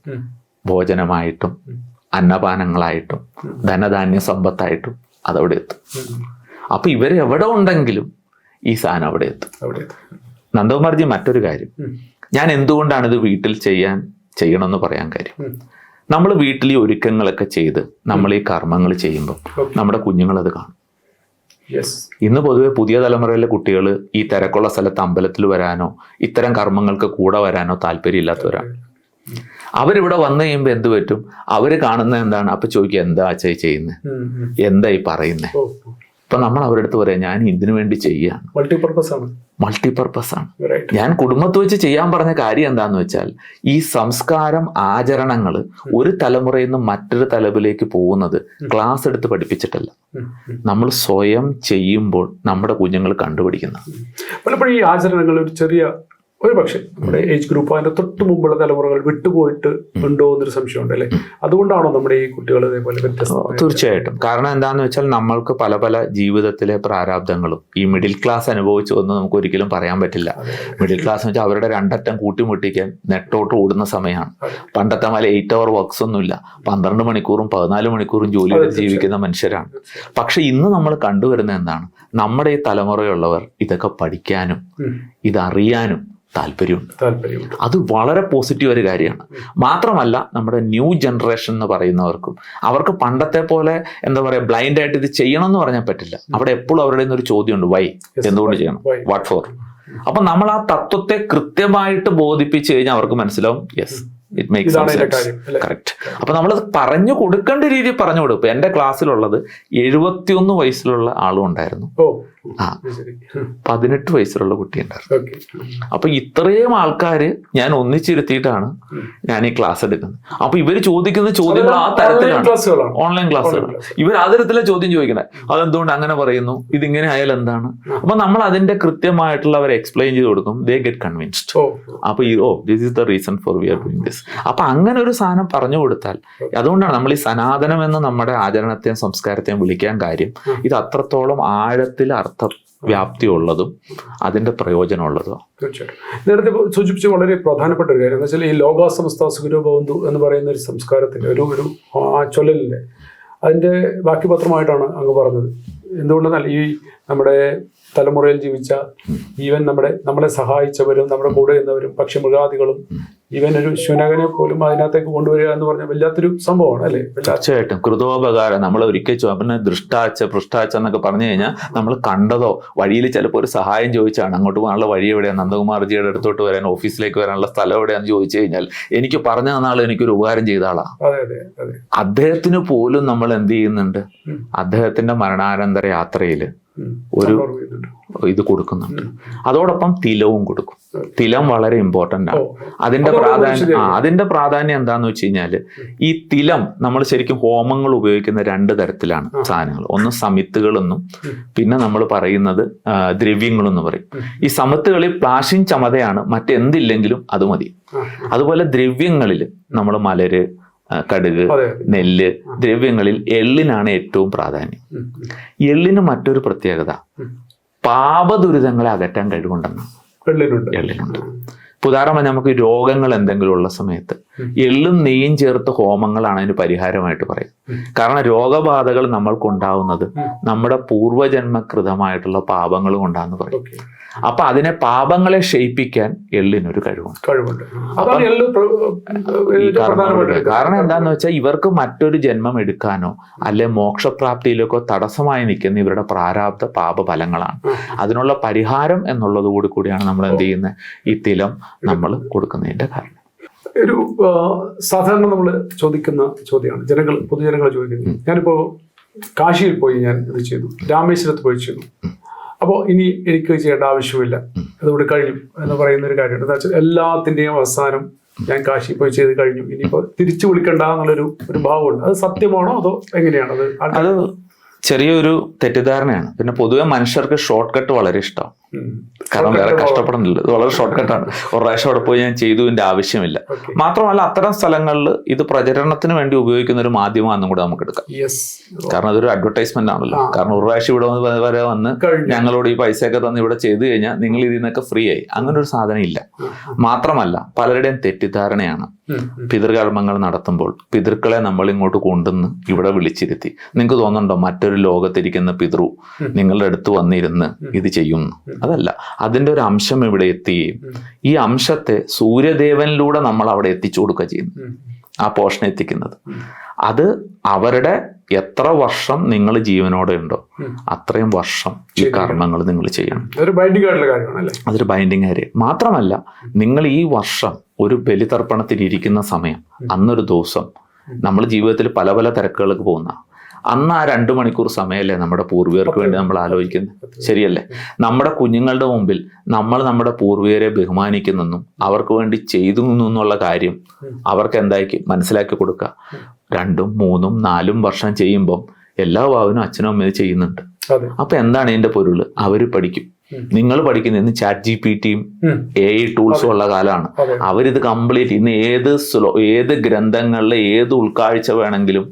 ഭോജനമായിട്ടും അന്നപാനങ്ങളായിട്ടും ധനധാന്യ സമ്പത്തായിട്ടും അതവിടെ എത്തും. അപ്പൊ ഇവരെവിടെ ഉണ്ടെങ്കിലും ഈ സാധനം അവിടെ എത്തും. നന്ദകുമാർജി, മറ്റൊരു കാര്യം, ഞാൻ എന്തുകൊണ്ടാണ് ഇത് വീട്ടിൽ ചെയ്യണമെന്ന് പറയാൻ കാര്യം, നമ്മൾ വീട്ടിൽ ഈ ഒരുക്കങ്ങളൊക്കെ ചെയ്ത് നമ്മൾ ഈ കർമ്മങ്ങൾ ചെയ്യുമ്പോൾ നമ്മുടെ കുഞ്ഞുങ്ങളത് കാണും. ഇന്ന് പൊതുവെ പുതിയ തലമുറയിലെ കുട്ടികൾ ഈ തിരക്കുള്ള സ്ഥലത്ത് അമ്പലത്തിൽ വരാനോ ഇത്തരം കർമ്മങ്ങൾക്ക് കൂടെ വരാനോ താല്പര്യമില്ലാത്തവരാണ്. അവരിവിടെ വന്നു കഴിയുമ്പോൾ എന്ത് പറ്റും, അവര് കാണുന്നത് എന്താണ്, അപ്പൊ ചോദിക്കുക എന്താ അച്ഛാ ചെയ്യുന്നത്, എന്താ ഈ പറയുന്നത്. ഇപ്പൊ നമ്മൾ അവരുടെ അടുത്ത് പറയാം, ഞാൻ ഇതിനു വേണ്ടി ചെയ്യാണ്, മൾട്ടിപർപ്പസ് ആണ്. ഞാൻ കുടുംബത്ത് വെച്ച് ചെയ്യാൻ പറഞ്ഞ കാര്യം എന്താന്ന് വെച്ചാൽ, ഈ സംസ്കാരം, ആചരണങ്ങൾ ഒരു തലമുറയിൽ നിന്ന് മറ്റൊരു തലത്തിലേക്ക് പോകുന്നത് ക്ലാസ് എടുത്ത് പഠിപ്പിച്ചിട്ടല്ല, നമ്മൾ സ്വയം ചെയ്യുമ്പോൾ നമ്മുടെ കുഞ്ഞുങ്ങൾ കണ്ടുപിടിക്കുന്നത്. പലപ്പോഴും ഈ ആചരണങ്ങൾ ഒരു ചെറിയ ഒരു പക്ഷേ നമ്മുടെ ഏജ് ഗ്രൂപ്പ് അതിന്റെ തൊട്ട് മുമ്പുള്ള തലമുറകൾ വിട്ടുപോയിട്ട് ഉണ്ടോ എന്നൊരു സംശയമുണ്ട് അല്ലേ. അതുകൊണ്ടാണോ നമ്മുടെ ഈ കുട്ടികൾ ഇതേപോലെ വ്യത്യസ്തം? തീർച്ചയായിട്ടും. കാരണം എന്താണെന്ന് വെച്ചാൽ നമ്മൾക്ക് പല പല ജീവിതത്തിലെ പ്രാരാബ്ദങ്ങളും ഈ മിഡിൽ ക്ലാസ് അനുഭവിച്ചു എന്ന് നമുക്ക് ഒരിക്കലും പറയാൻ പറ്റില്ല. മിഡിൽ ക്ലാസ് എന്ന് വെച്ചാൽ അവരുടെ രണ്ടറ്റം കൂട്ടിമുട്ടിക്കാൻ നെട്ടോട്ട് ഓടുന്ന സമയമാണ്. പണ്ടത്തെ പോലെ 8 hour വർക്ക്സ് ഒന്നുമില്ല, 12 മണിക്കൂറും 14 മണിക്കൂറും ജോലി ചെയ്ത് ജീവിക്കുന്ന മനുഷ്യരാണ്. പക്ഷെ ഇന്ന് നമ്മൾ കണ്ടുവരുന്നത് എന്താണ്, നമ്മുടെ ഈ തലമുറയുള്ളവർ ഇതൊക്കെ പഠിക്കാനും ഇതറിയാനും താല്പര്യമുണ്ട്. അത് വളരെ പോസിറ്റീവ് ഒരു കാര്യമാണ്. മാത്രമല്ല നമ്മുടെ ന്യൂ ജനറേഷൻ എന്ന് പറയുന്നവർക്കും അവർക്ക് പണ്ടത്തെ പോലെ എന്താ പറയുക ബ്ലൈൻഡ് ആയിട്ട് ഇത് ചെയ്യണം എന്ന് പറഞ്ഞാൽ പറ്റില്ല. അവിടെ എപ്പോഴും അവരുടെ ഒരു ചോദ്യമുണ്ട്, വൈ, എന്തുകൊണ്ട് ചെയ്യണം, വാട്ട് ഫോർ. അപ്പൊ നമ്മൾ ആ തത്വത്തെ കൃത്യമായിട്ട് ബോധിപ്പിച്ചു കഴിഞ്ഞാൽ അവർക്ക് മനസ്സിലാവും, yes it makes sense, correct. അപ്പൊ നമ്മൾ പറഞ്ഞു കൊടുക്കേണ്ട രീതിയിൽ പറഞ്ഞു കൊടുക്കും. എന്റെ ക്ലാസ്സിലുള്ളത് 71 വയസ്സിലുള്ള ആളും ഉണ്ടായിരുന്നു, 18 വയസ്സിലുള്ള കുട്ടി ഉണ്ടായിരുന്നു. അപ്പൊ ഇത്രയും ആൾക്കാര് ഞാൻ ഒന്നിച്ചിരുത്തിയിട്ടാണ് ഞാൻ ഈ ക്ലാസ് എടുക്കുന്നത്. അപ്പൊ ഇവര് ചോദിക്കുന്ന ചോദ്യങ്ങൾ ആ തരത്തിലാണ്, ഓൺലൈൻ ക്ലാസ്സുകളാണ്. ഇവർ ആ തരത്തിലെ ചോദ്യം ചോദിക്കണേ, അതെന്തുകൊണ്ട് അങ്ങനെ പറയുന്നു, ഇതിങ്ങനെ ആയാൽ എന്താണ്. അപ്പൊ നമ്മൾ അതിന്റെ കൃത്യമായിട്ടുള്ള അവരെ എക്സ്പ്ലെയിൻ ചെയ്ത് കൊടുക്കും. They get convinced. അപ്പൊ this is the reason for we are doing this. അപ്പൊ അങ്ങനെ ഒരു സാധനം പറഞ്ഞു കൊടുത്താൽ, അതുകൊണ്ടാണ് നമ്മൾ ഈ സനാതനം എന്ന് നമ്മുടെ ആചരണത്തെയും സംസ്കാരത്തെയും വിളിക്കാൻ കാര്യം. ഇത് അത്രത്തോളം ആഴത്തിൽ വ്യാപ്തി ഉള്ളതും അതിന്റെ പ്രയോജനമുള്ളതും. തീർച്ചയായിട്ടും നേരത്തെ സൂചിപ്പിച്ച വളരെ പ്രധാനപ്പെട്ട ഒരു കാര്യം എന്ന് വെച്ചാൽ, ഈ ലോകാ സമസ്ത സുഖിനോ ഭവന്തു എന്ന് പറയുന്ന ഒരു സംസ്കാരത്തിന്റെ ഒരു ആ ചൊല്ലലിന്റെ അതിന്റെ ബാക്കി പത്രമായിട്ടാണ് അങ്ങ് പറഞ്ഞത്. എന്തുകൊണ്ടെന്നാൽ ഈ നമ്മുടെ തലമുറയിൽ ജീവിച്ച ഈവൻ നമ്മളെ സഹായിച്ചവരും നമ്മുടെ കൂടെ നിന്നവരും പക്ഷിമൃഗാദികളും ഈവൻ ഒരു ശുനകനെ പോലും അതിനകത്തേക്ക് കൊണ്ടുവരിക എന്ന് പറഞ്ഞാൽ വല്ലാത്തൊരു സംഭവമാണ് അല്ലേ. തീർച്ചയായിട്ടും കൃതോപകാരം. നമ്മൾ ഒരിക്കൽ പിന്നെ ദൃഷ്ടാച്ച പൃഷ്ടാച്ച എന്നൊക്കെ പറഞ്ഞു കഴിഞ്ഞാൽ നമ്മൾ കണ്ടതോ വഴിയിൽ ചിലപ്പോൾ ഒരു സഹായം ചോദിച്ചാണ്, അങ്ങോട്ട് പോകാനുള്ള വഴി എവിടെയാണ്, നന്ദകുമാർജിയുടെ അടുത്തോട്ട് വരാൻ, ഓഫീസിലേക്ക് വരാനുള്ള സ്ഥലം എവിടെയാണെന്ന് ചോദിച്ചു കഴിഞ്ഞാൽ എനിക്ക് പറഞ്ഞു തന്നാൾ എനിക്കൊരു ഉപകാരം ചെയ്ത ആളാണ്. അദ്ദേഹത്തിന് പോലും നമ്മൾ എന്ത് ചെയ്യുന്നുണ്ട്, അദ്ദേഹത്തിന്റെ മരണാനന്തര യാത്രയിൽ ഒരു ഇത് കൊടുക്കുന്നുണ്ട്. അതോടൊപ്പം തിലവും കൊടുക്കും. തിലം വളരെ ഇമ്പോർട്ടൻ്റ് ആണ്. അതിന്റെ പ്രാധാന്യം എന്താന്ന് വെച്ച് കഴിഞ്ഞാല്, ഈ തിലം നമ്മൾ ശരിക്കും ഹോമങ്ങൾ ഉപയോഗിക്കുന്ന 2 തരത്തിലാണ് സാധനങ്ങൾ. ഒന്ന് സമിത്തുകളെന്നും പിന്നെ നമ്മൾ പറയുന്നത് ദ്രവ്യങ്ങളെന്ന് പറയും. ഈ സമിത്തുകളിൽ പ്ലാഷിൻ ചമതയാണ്, മറ്റെന്തില്ലെങ്കിലും അത് മതി. അതുപോലെ ദ്രവ്യങ്ങളിൽ നമ്മൾ മലര്, കടുക്, നെല്ല്, ദ്രവ്യങ്ങളിൽ എള്ളിനാണ് ഏറ്റവും പ്രാധാന്യം. എള്ളിന് മറ്റൊരു പ്രത്യേകത, പാപദുരിതങ്ങളെ അകറ്റാൻ കഴിവുണ്ടെന്ന് എള്ളിനുണ്ട്. ഉദാഹരണം, നമുക്ക് രോഗങ്ങൾ എന്തെങ്കിലും ഉള്ള സമയത്ത് എള്ളും നെയ്യും ചേർത്ത് ഹോമങ്ങളാണ് അതിന് പരിഹാരമായിട്ട് പറയും. കാരണം രോഗബാധകൾ നമ്മൾക്കുണ്ടാവുന്നത് നമ്മുടെ പൂർവജന്മകൃതമായിട്ടുള്ള പാപങ്ങൾ കൊണ്ടാന്ന് പറയും. അപ്പൊ അതിനെ പാപങ്ങളെ ക്ഷയിപ്പിക്കാൻ എള്ളിനൊരു കഴിവുണ്ട്. കാരണം എന്താന്ന് വെച്ചാൽ ഇവർക്ക് മറ്റൊരു ജന്മം എടുക്കാനോ അല്ലെ മോക്ഷപ്രാപ്തിയിലേക്കോ തടസ്സമായി നിൽക്കുന്ന ഇവരുടെ പ്രാരാബ്ധ പാപഫലങ്ങളാണ്. അതിനുള്ള പരിഹാരം എന്നുള്ളത് കൂടിയാണ് നമ്മൾ എന്ത് ചെയ്യുന്നത്, ഈ തിലം നമ്മൾ കൊടുക്കുന്നതിന്റെ കാരണം. ഒരു സാധാരണ നമ്മൾ ചോദിക്കുന്ന ചോദ്യമാണ്, പൊതുജനങ്ങൾ ചോദിക്കുന്നത്. ഞാനിപ്പോ കാശിയിൽ പോയി ഞാൻ ഇത് ചെയ്തു, രാമേശ്വരത്ത് പോയി ചെയ്തു, അപ്പോൾ ഇനി എനിക്ക് ചെയ്യേണ്ട ആവശ്യമില്ല, അതുകൊണ്ട് കഴിയും എന്ന് പറയുന്ന ഒരു കാര്യമുണ്ട്. എന്താ വെച്ചാൽ എല്ലാത്തിൻ്റെയും അവസാനം ഞാൻ കാശി പോയി ചെയ്ത് കഴിഞ്ഞു, ഇനിയിപ്പോൾ തിരിച്ചു വിളിക്കണ്ട എന്നുള്ളൊരു ഭാവമുണ്ട്. അത് സത്യമാണോ അതോ എങ്ങനെയാണ്? അത് ചെറിയൊരു തെറ്റിദ്ധാരണയാണ്. പിന്നെ പൊതുവെ മനുഷ്യർക്ക് ഷോർട്ട് കട്ട് വളരെ ഇഷ്ടമാണ്. കാരണം വേറെ കഷ്ടപ്പെടണ്ടല്ലോ, ഇത് വളരെ ഷോർട്ട് കട്ടാണ്. ഒരു പ്രാവശ്യം അവിടെ പോയി ഞാൻ ചെയ്തതിന്റെ ആവശ്യമില്ല. മാത്രമല്ല അത്തരം സ്ഥലങ്ങളിൽ ഇത് പ്രചരണത്തിന് വേണ്ടി ഉപയോഗിക്കുന്ന ഒരു മാധ്യമമാണെന്നും കൂടെ നമുക്ക് എടുക്കാം. കാരണം അതൊരു അഡ്വർടൈസ്മെന്റ് ആണല്ലോ. കാരണം ഒരു പ്രാവശ്യം ഇവിടെ വരെ വന്ന് ഞങ്ങളോട് ഈ പൈസയൊക്കെ തന്ന് ഇവിടെ ചെയ്തു കഴിഞ്ഞാൽ നിങ്ങൾ ഇതിൽ നിന്നൊക്കെ ഫ്രീ ആയി, അങ്ങനെ ഒരു സാധനം ഇല്ല. മാത്രമല്ല പലരുടെയും തെറ്റിദ്ധാരണയാണ്, പിതൃകർമ്മങ്ങൾ നടത്തുമ്പോൾ പിതൃക്കളെ നമ്മൾ ഇങ്ങോട്ട് കൊണ്ടുവന്ന് ഇവിടെ വിളിച്ചിരുത്തി. നിങ്ങൾക്ക് തോന്നുന്നുണ്ടോ മറ്റൊരു ലോകത്തിരിക്കുന്ന പിതൃ നിങ്ങളുടെ അടുത്ത് വന്നിരുന്ന് ഇത് ചെയ്യുന്നു? അതല്ല, അതിൻ്റെ ഒരു അംശം ഇവിടെ എത്തുകയും ഈ അംശത്തെ സൂര്യദേവനിലൂടെ നമ്മൾ അവിടെ എത്തിച്ചു കൊടുക്കുക ചെയ്യുന്നു. ആ പോഷൻ എത്തിക്കുന്നത് അത് അവരുടെ എത്ര വർഷം നിങ്ങൾ ജീവനോടെ ഉണ്ടോ അത്രയും വർഷം ഈ കർമ്മങ്ങൾ നിങ്ങൾ ചെയ്യണം. അതൊരു ബൈൻഡിങ് കാര്യം മാത്രമല്ല, നിങ്ങൾ ഈ വർഷം ഒരു ബലിതർപ്പണത്തിൽ ഇരിക്കുന്ന സമയം, അന്നൊരു ദിവസം നമ്മൾ ജീവിതത്തിൽ പല പല തിരക്കുകൾക്ക് പോകുന്ന അന്ന് ആ 2 മണിക്കൂർ സമയമല്ലേ നമ്മുടെ പൂർവികർക്ക് വേണ്ടി നമ്മൾ ആലോചിക്കുന്നത്, ശരിയല്ലേ? നമ്മുടെ കുഞ്ഞുങ്ങളുടെ മുമ്പിൽ നമ്മൾ നമ്മുടെ പൂർവികരെ ബഹുമാനിക്കുന്നെന്നും അവർക്ക് വേണ്ടി ചെയ്തു എന്നുള്ള കാര്യം അവർക്ക് എന്താക്കി മനസ്സിലാക്കി കൊടുക്കുക. 2, 3, 4 വർഷം ചെയ്യുമ്പം എല്ലാ ഭാവനും അച്ഛനും അമ്മയും ചെയ്യുന്നുണ്ട്. അപ്പൊ എന്താണ് ഇതിന്റെ പൊരുള്? അവര് പഠിക്കും. നിങ്ങൾ പഠിക്കുന്ന ഇന്ന് ChatGPTയും AI ടൂൾസും ഉള്ള കാലമാണ്. അവരിത് കംപ്ലീറ്റ് ഇന്ന് ഏത് ഗ്രന്ഥങ്ങളിലെ ഏത് ഉൾക്കാഴ്ച വേണമെങ്കിലും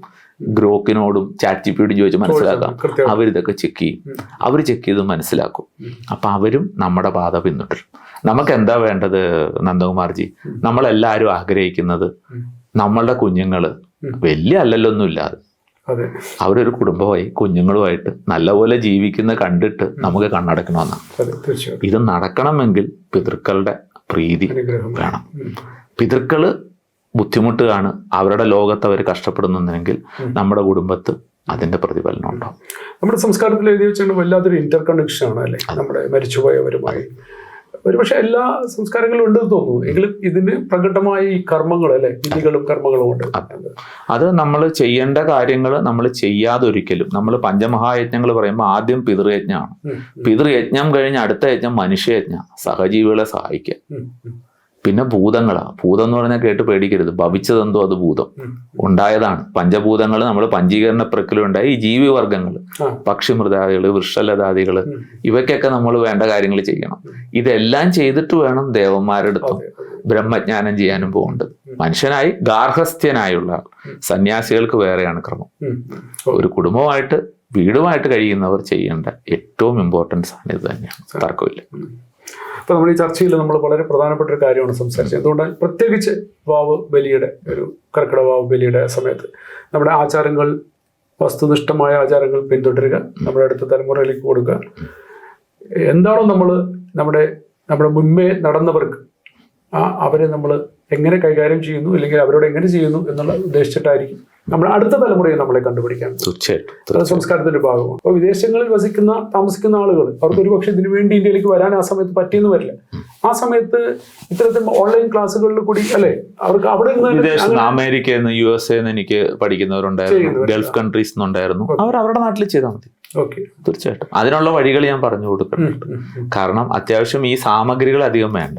ഗ്രോക്കിനോടും ChatGPT ചോദിച്ച് മനസ്സിലാക്കാം. അവരിതൊക്കെ ചെക്ക് ചെയ്യും. അവർ ചെക്ക് ചെയ്ത് മനസ്സിലാക്കും. അപ്പൊ അവരും നമ്മുടെ പാത പിന്തുടരും. നമുക്ക് എന്താ വേണ്ടത് നന്ദകുമാർജി? നമ്മളെല്ലാവരും ആഗ്രഹിക്കുന്നത് നമ്മളുടെ കുഞ്ഞുങ്ങള് വലിയ അല്ലല്ലൊന്നും ഇല്ലാതെ അവരൊരു കുടുംബമായി കുഞ്ഞുങ്ങളുമായിട്ട് നല്ലപോലെ ജീവിക്കുന്ന കണ്ടിട്ട് നമുക്ക് കണ്ണടക്കണമെന്നാണ്. ഇത് നടക്കണമെങ്കിൽ പിതൃക്കളുടെ പ്രീതി വേണം. പിതൃക്കള് ബുദ്ധിമുട്ടുകയാണ്, അവരുടെ ലോകത്ത് അവർ കഷ്ടപ്പെടുന്നെങ്കിൽ നമ്മുടെ കുടുംബത്ത് അതിന്റെ പ്രതിഫലനം ഉണ്ടാവും. നമ്മുടെ സംസ്കാരത്തിൽ എഴുതി വെച്ചാൽ വല്ലാത്തൊരു ഇന്റർ കണക്ഷൻ ആണ് അല്ലേ നമ്മുടെ മരിച്ചുപോയവരുമായി. ഒരുപക്ഷെ എല്ലാ സംസ്കാരങ്ങളും ഉണ്ടെന്ന് തോന്നുന്നു, എങ്കിലും ഇതിന് പ്രകടമായ ഈ കർമ്മങ്ങൾ അല്ലെ, വിധികളും കർമ്മങ്ങളും ഉണ്ട്. അത് നമ്മൾ ചെയ്യേണ്ട കാര്യങ്ങൾ നമ്മൾ ചെയ്യാതെ ഒരിക്കലും. നമ്മൾ പഞ്ചമഹായജ്ഞങ്ങൾ പറയുമ്പോൾ ആദ്യം പിതൃയജ്ഞമാണ്. പിതൃയജ്ഞം കഴിഞ്ഞ് അടുത്ത യജ്ഞം മനുഷ്യയജ്ഞം, സഹജീവികളെ സഹായിക്കുക. പിന്നെ ഭൂതങ്ങളാണ്. ഭൂതം എന്ന് പറഞ്ഞാൽ കേട്ട് പേടിക്കരുത്, ഭവിച്ചതെന്തോ അത് ഭൂതം ഉണ്ടായതാണ്. പഞ്ചഭൂതങ്ങൾ നമ്മൾ പഞ്ചീകരണ പ്രക്രിയ ഉണ്ടായി. ഈ ജീവിവർഗങ്ങൾ, പക്ഷിമൃഗാദികള്, വൃക്ഷലതാദികള്, ഇവയ്ക്കൊക്കെ നമ്മൾ വേണ്ട കാര്യങ്ങൾ ചെയ്യണം. ഇതെല്ലാം ചെയ്തിട്ട് വേണം ദേവന്മാരുടെ അടുത്തും ബ്രഹ്മജ്ഞാനം ചെയ്യാനും പോകേണ്ടത്. മനുഷ്യനായി ഗാർഹസ്ഥ്യനായുള്ള സന്യാസികൾക്ക് വേറെയാണ് ക്രമം. ഒരു കുടുംബമായിട്ട് വീടുമായിട്ട് കഴിയുന്നവർ ചെയ്യേണ്ട ഏറ്റവും ഇമ്പോർട്ടൻസ് ആണ് ഇത് തന്നെയാണ്, തർക്കമില്ല. അപ്പോൾ നമ്മുടെ ഈ ചർച്ചയിൽ നമ്മൾ വളരെ പ്രധാനപ്പെട്ട ഒരു കാര്യമാണ് സംസാരിച്ചത്. എന്തുകൊണ്ടാണ് പ്രത്യേകിച്ച് വാവ് ബലിയുടെ കർക്കിടക വാവ് ബലിയുടെ സമയത്ത് നമ്മുടെ ആചാരങ്ങൾ, വസ്തുനിഷ്ഠമായ ആചാരങ്ങൾ പിന്തുടരുക, നമ്മുടെ അടുത്ത തലമുറയിലേക്ക് കൊടുക്കുക. എന്താണോ നമ്മൾ നമ്മുടെ മുമ്പേ നടന്നവർക്ക് അവരെ നമ്മൾ എങ്ങനെ കൈകാര്യം ചെയ്യുന്നു അല്ലെങ്കിൽ അവരോട് എങ്ങനെ ചെയ്യുന്നു എന്നുള്ള ഉദ്ദേശിച്ചിട്ടായിരിക്കും നമ്മൾ അടുത്ത തലമുറയെ നമ്മളെ കണ്ടുപിടിക്കാൻ. തീർച്ചയായിട്ടും സംസ്കാരത്തിന്റെ ഭാഗമാണ്. അപ്പോൾ വിദേശങ്ങളിൽ താമസിക്കുന്ന ആളുകൾ അവർക്ക് ഒരുപക്ഷെ ഇതിനു വേണ്ടി ഇന്ത്യയിലേക്ക് വരാൻ ആ സമയത്ത് പറ്റിയെന്ന് വരില്ല. ആ സമയത്ത് ഇത്തരത്തിൽ ഓൺലൈൻ ക്ലാസ്സുകളിൽ കൂടി അല്ലെ അവർക്ക് അവിടെ അമേരിക്കയിൽ നിന്ന് USA എനിക്ക് പഠിക്കുന്നവരുണ്ടായിരുന്നു, ഗൾഫ് കൺട്രീസ് നിന്നുണ്ടായിരുന്നു. അവർ അവരുടെ നാട്ടിൽ ചെയ്താൽ മതി. തീർച്ചയായിട്ടും അതിനുള്ള വഴികൾ ഞാൻ പറഞ്ഞു കൊടുക്കുന്നുണ്ട്. കാരണം അത്യാവശ്യം ഈ സാമഗ്രികൾ അധികം വേണ്ട.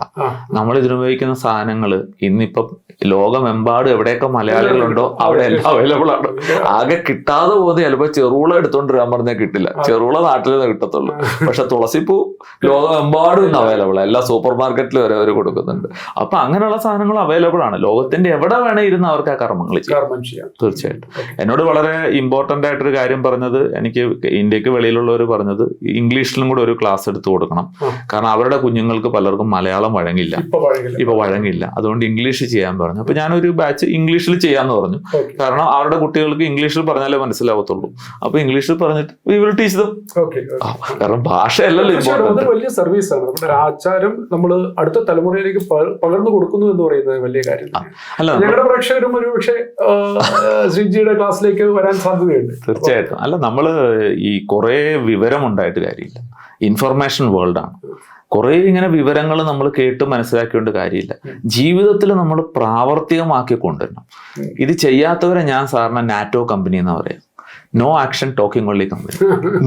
നമ്മൾ ഇതിനുപയോഗിക്കുന്ന സാധനങ്ങൾ ഇന്നിപ്പം ലോകമെമ്പാടും എവിടെയൊക്കെ മലയാളികളുണ്ടോ അവിടെ എല്ലാം അവൈലബിൾ ആണ്. ആകെ കിട്ടാതെ പോകുന്നത് ചിലപ്പോൾ ചെറുള എടുത്തോണ്ട് വരാൻ പറഞ്ഞാൽ കിട്ടില്ല, ചെറുള നാട്ടിൽ നിന്ന് കിട്ടത്തുള്ളൂ. പക്ഷെ തുളസിപ്പൂ ലോകമെമ്പാടും അവൈലബിൾ, എല്ലാ സൂപ്പർ മാർക്കറ്റിലും വരെ അവർ കൊടുക്കുന്നുണ്ട്. അപ്പൊ അങ്ങനെയുള്ള സാധനങ്ങൾ അവൈലബിൾ ആണ്. ലോകത്തിന്റെ എവിടെ വേണേ ഇരുന്ന് അവർക്ക് ആ കർമ്മങ്ങൾ ചെയ്യാം. തീർച്ചയായിട്ടും എന്നോട് വളരെ ഇമ്പോർട്ടന്റ് ആയിട്ടൊരു കാര്യം പറഞ്ഞത്, എനിക്ക് ഇന്ത്യക്ക് വെളിയിലുള്ളവർ പറഞ്ഞത് ഇംഗ്ലീഷിലും കൂടെ ഒരു ക്ലാസ് എടുത്തു കൊടുക്കണം. കാരണം അവരുടെ കുഞ്ഞുങ്ങൾക്ക് പലർക്കും മലയാളം വഴങ്ങില്ല, ഇപ്പൊ വഴങ്ങില്ല. അതുകൊണ്ട് ഇംഗ്ലീഷ് ചെയ്യാൻ പറഞ്ഞു. അപ്പൊ ഞാനൊരു ബാച്ച് ഇംഗ്ലീഷിൽ ചെയ്യാന്ന് പറഞ്ഞു. കാരണം അവരുടെ കുട്ടികൾക്ക് ഇംഗ്ലീഷിൽ പറഞ്ഞാലേ മനസ്സിലാവത്തുള്ളൂ. അപ്പൊ ഇംഗ്ലീഷിൽ പറഞ്ഞിട്ട് വി വിൽ ടീച്ച് ദം. കാരണം ഭാഷയല്ലല്ലോ ഇമ്പോർട്ടന്റ്. വലിയ സർവീസ് ആണ്. നമ്മുടെ ആചാരം നമ്മൾ അടുത്ത തലമുറയിലേക്ക് പകർന്നു കൊടുക്കുന്നു എന്ന് പറയുന്നത് വലിയ കാര്യം. അല്ല, ഞങ്ങളുടെ പ്രേക്ഷകരും ഒരു പക്ഷേ ശ്രീജിയുടെ ക്ലാസ്സിലേക്ക് വരാൻ സാധ്യതയുണ്ട്. തീർച്ചയായിട്ടും. അല്ല, നമ്മള് ഈ കുറെ വിവരം ഉണ്ടായിട്ട് കാര്യമില്ല. ഇൻഫർമേഷൻ വേൾഡാണ്. കുറെ ഇങ്ങനെ വിവരങ്ങൾ നമ്മൾ കേട്ട് മനസ്സിലാക്കേണ്ട കാര്യമില്ല. ജീവിതത്തിൽ നമ്മൾ പ്രാവർത്തികമാക്കി കൊണ്ടുവരണം. ഇത് ചെയ്യാത്തവരെ ഞാൻ സാറിന് നാറ്റോ കമ്പനി എന്ന് പറയാം. No action talking only company.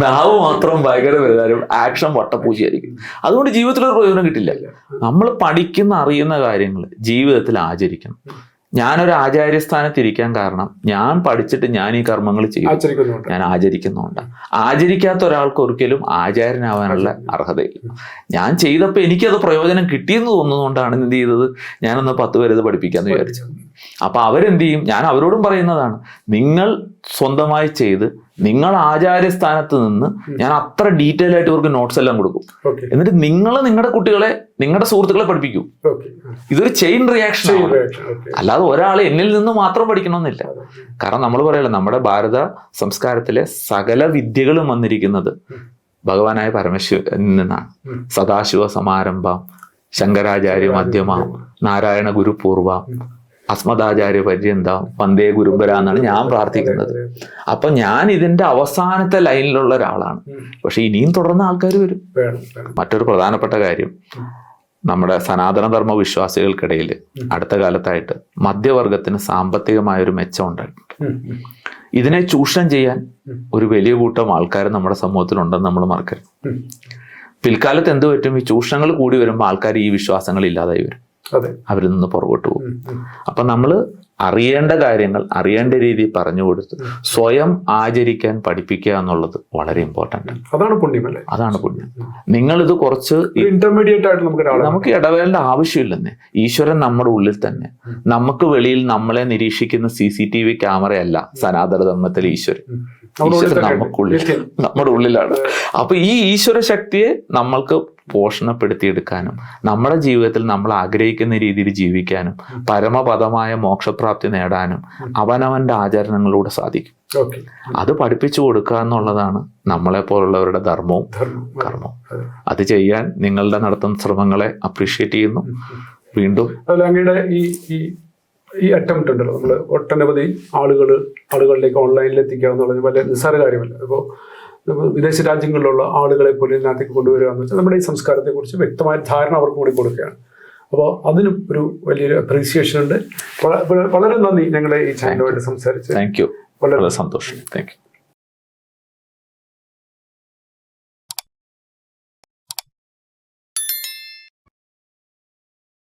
നാവ് മാത്രം ഭയങ്കര വലുതാരും ആക്ഷൻ വട്ടപ്പൂച്ചയായിരിക്കും. അതുകൊണ്ട് ജീവിതത്തിൽ ഒരു പ്രയോജനം കിട്ടില്ല. നമ്മൾ പഠിക്കുന്ന അറിയുന്ന കാര്യങ്ങൾ ജീവിതത്തിൽ ആചരിക്കണം. ഞാനൊരു ആചാര്യസ്ഥാനത്തിരിക്കാൻ കാരണം ഞാൻ പഠിച്ചിട്ട് ഞാൻ ഈ കർമ്മങ്ങൾ ചെയ്യും, ഞാൻ ആചരിക്കുന്നുണ്ട്. ആചരിക്കാത്ത ഒരാൾക്ക് ഒരിക്കലും ആചാര്യനാവാനുള്ള അർഹതയില്ല. ഞാൻ ചെയ്തപ്പോൾ എനിക്കത് പ്രയോജനം കിട്ടിയെന്ന് തോന്നുന്നതുകൊണ്ടാണ് എന്ത് ചെയ്തത്, ഞാനൊന്ന് 10 പേര് ഇത് പഠിപ്പിക്കാന്ന് വിചാരിച്ചു. അപ്പൊ അവരെന്ത് ചെയ്യും, ഞാൻ അവരോടും പറയുന്നതാണ്, നിങ്ങൾ സ്വന്തമായി ചെയ്ത് നിങ്ങൾ ആചാര്യസ്ഥാനത്ത് നിന്ന് ഞാൻ അത്ര ഡീറ്റെയിൽ ആയിട്ട് ഇവർക്ക് നോട്ട്സ് എല്ലാം കൊടുക്കും. എന്നിട്ട് നിങ്ങൾ നിങ്ങളുടെ കുട്ടികളെ, നിങ്ങളുടെ സുഹൃത്തുക്കളെ പഠിപ്പിക്കൂ. ഇതൊരു ചെയിൻ റിയാക്ഷൻ ആണ്. അല്ലാതെ ഒരാൾ എന്നിൽ നിന്ന് മാത്രം പഠിക്കണമെന്നില്ല. കാരണം നമ്മൾ പറയല്ലോ, നമ്മുടെ ഭാരത സംസ്കാരത്തിലെ സകല വിദ്യകളും വന്നിരിക്കുന്നത് ഭഗവാനായ പരമശിവനിൽ നിന്നാണ്. സദാശിവ സമാരംഭം, ശങ്കരാചാര്യ മധ്യമം, നാരായണ ഗുരുപൂർവം, അസ്മദാചാര്യ പര്യന്തം, വന്ദേ ഗുരുപര എന്നാണ് ഞാൻ പ്രാർത്ഥിക്കുന്നത്. അപ്പൊ ഞാൻ ഇതിന്റെ അവസാനത്തെ ലൈനിലുള്ള ഒരാളാണ്. പക്ഷെ ഇനിയും തുടർന്ന് ആൾക്കാർ വരും. മറ്റൊരു പ്രധാനപ്പെട്ട കാര്യം, നമ്മുടെ സനാതനധർമ്മ വിശ്വാസികൾക്കിടയിൽ അടുത്ത കാലത്തായിട്ട് മധ്യവർഗത്തിന് സാമ്പത്തികമായൊരു മെച്ചമുണ്ടായി. ഇതിനെ ചൂഷണം ചെയ്യാൻ ഒരു വലിയ കൂട്ടം ആൾക്കാർ നമ്മുടെ സമൂഹത്തിലുണ്ടെന്ന് നമ്മൾ മറക്കരുത്. പിൽക്കാലത്ത് എന്ത് പറ്റും, ഈ ചൂഷണങ്ങൾ കൂടി വരുമ്പോൾ ആൾക്കാർ ഈ വിശ്വാസങ്ങൾ ഇല്ലാതായി വരും, അവരിൽ നിന്ന് പുറകോട്ട് പോകും. അപ്പൊ നമ്മൾ അറിയേണ്ട കാര്യങ്ങൾ അറിയേണ്ട രീതിയിൽ പറഞ്ഞു കൊടുത്ത് സ്വയം ആചരിക്കാൻ പഠിപ്പിക്കുക എന്നുള്ളത് വളരെ ഇമ്പോർട്ടൻ്റ്. അതാണ് പുണ്യമല്ലേ? അതാണ് പുണ്യം. നിങ്ങളിത് കുറച്ച് ഇന്റർമീഡിയറ്റ് ആയിട്ട് നമുക്ക് ഇടവേണ്ട ആവശ്യമില്ലെന്നേ. ഈശ്വരൻ നമ്മുടെ ഉള്ളിൽ തന്നെ. നമുക്ക് വെളിയിൽ നമ്മളെ നിരീക്ഷിക്കുന്ന CCTV ക്യാമറയല്ല സനാതന ധർമ്മത്തിലെ ഈശ്വരൻ. ഈശ്വരൻ നമുക്കുള്ളിൽ, നമ്മുടെ ഉള്ളിലാണ്. അപ്പൊ ഈ ഈശ്വര ശക്തിയെ നമ്മൾക്ക് പോഷണപ്പെടുത്തിയെടുക്കാനും നമ്മുടെ ജീവിതത്തിൽ നമ്മൾ ആഗ്രഹിക്കുന്ന രീതിയിൽ ജീവിക്കാനും പരമപദമായ മോക്ഷപ്രാപ്തി നേടാനും അവനവന്റെ ആചരണങ്ങളിലൂടെ സാധിക്കും. അത് പഠിപ്പിച്ചു കൊടുക്കുക എന്നുള്ളതാണ് നമ്മളെ പോലുള്ളവരുടെ ധർമ്മവും കർമ്മവും. അത് ചെയ്യാൻ നിങ്ങളുടെ നടത്തുന്ന ശ്രമങ്ങളെ അപ്രീഷിയേറ്റ് ചെയ്യുന്നു. വീണ്ടും അങ്ങയുടെ ഈ അറ്റംപ്റ്റ് ഉണ്ടല്ലോ, നമ്മൾ ഒട്ടനവധി ആളുകളിലേക്ക് ഓൺലൈനിൽ എത്തിക്കുക എന്നുള്ളത് വലിയ നിസ്സാര കാര്യമല്ല. അപ്പോൾ വിദേശ രാജ്യങ്ങളിലുള്ള ആളുകളെ പോലും ഇതിനകത്തേക്ക് കൊണ്ടുവരിക എന്ന് വെച്ചാൽ നമ്മുടെ ഈ സംസ്കാരത്തെക്കുറിച്ച് വ്യക്തമായ ധാരണ അവർക്ക് കൂടി കൊടുക്കുകയാണ്. അപ്പോൾ അതിനും ഒരു വലിയൊരു അപ്രീസിയേഷൻ ഉണ്ട്. വളരെ നന്ദി ഞങ്ങളെ ഈ ചാനലുമായിട്ട് സംസാരിച്ച്. Thank you. വളരെ സന്തോഷം. Thank you.